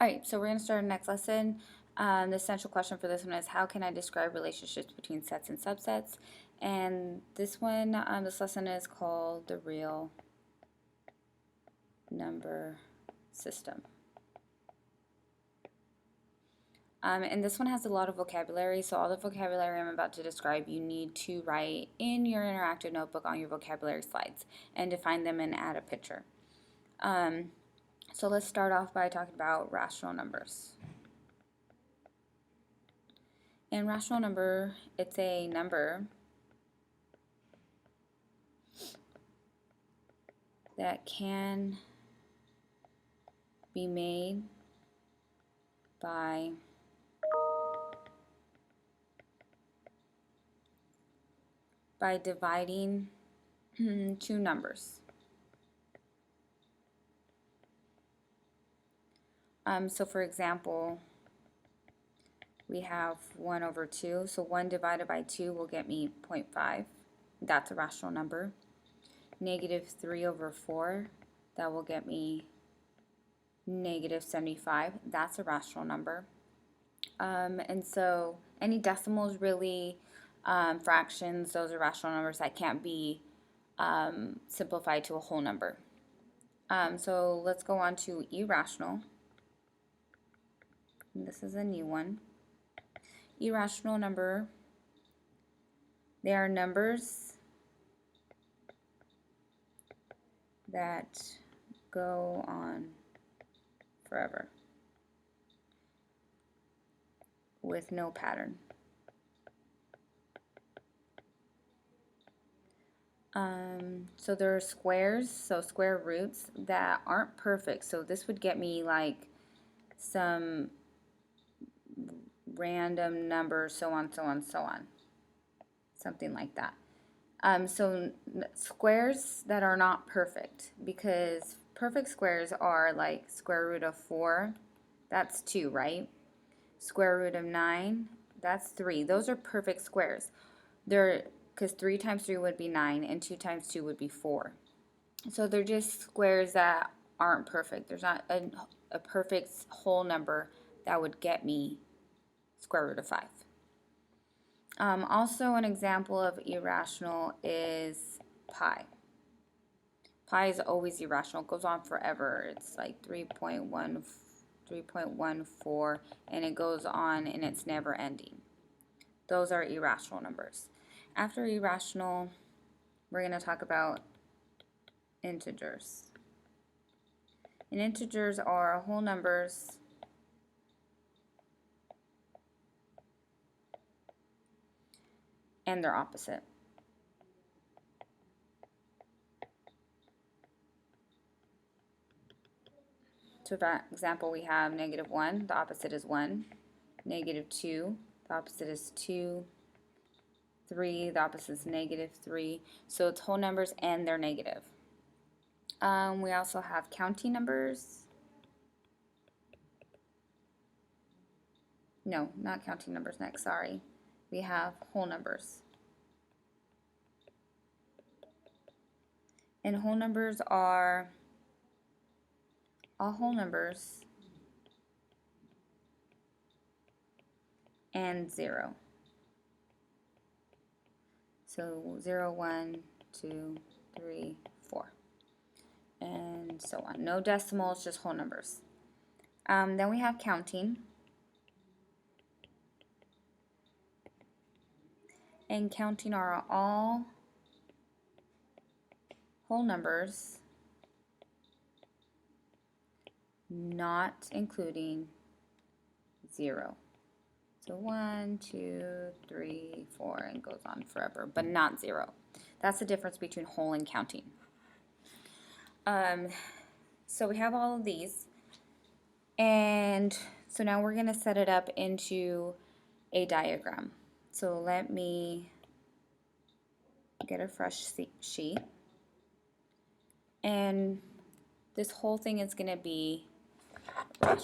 Alright, so we're going to start our next lesson. The essential question for this one is, how can I describe relationships between sets and subsets? And this one, this lesson is called the real number system. And this one has a lot of vocabulary, so all the vocabulary I'm about to describe you need to write in your interactive notebook on your vocabulary slides and define them and add a picture. So let's start off by talking about rational numbers. And rational number, it's a number that can be made by dividing two numbers. So for example, we have 1 over 2, so 1 divided by 2 will get me 0.5. That's a rational number. Negative 3 over 4, that will get me negative 75. That's a rational number. And so any decimals, really, fractions, those are rational numbers that can't be simplified to a whole number. So let's go on to irrational. And this is a new one. Irrational number, they are numbers that go on forever with no pattern. So there are squares, so square roots that aren't perfect. So this would get me like some random number, so on, so on, so on. Something like that. So squares that are not perfect, because perfect squares are like square root of 4, that's 2, right? Square root of 9, that's 3. Those are perfect squares. Because 3 times 3 would be 9, and 2 times 2 would be 4. So they're just squares that aren't perfect. There's not a perfect whole number that would get me square root of 5. Also, an example of irrational is pi. Pi is always irrational. It goes on forever. It's like 3.14, and it goes on, and it's never ending. Those are irrational numbers. After irrational, we're going to talk about integers. And integers are whole numbers and their opposite. So for example, we have negative 1, the opposite is 1. Negative 2, the opposite is 2. 3, the opposite is negative 3. So it's whole numbers and they're negative. We also have counting numbers. No, not counting numbers next, sorry. We have whole numbers. And whole numbers are all whole numbers and 0. So 0, 1, 2, 3, 4, and so on. No decimals, just whole numbers. Then we have counting. And counting are all whole numbers, not including 0. So 1, 2, 3, 4, and goes on forever, but not 0. That's the difference between whole and counting. So we have all of these, and so now we're going to set it up into a diagram. So let me get a fresh sheet, and this whole thing is going to be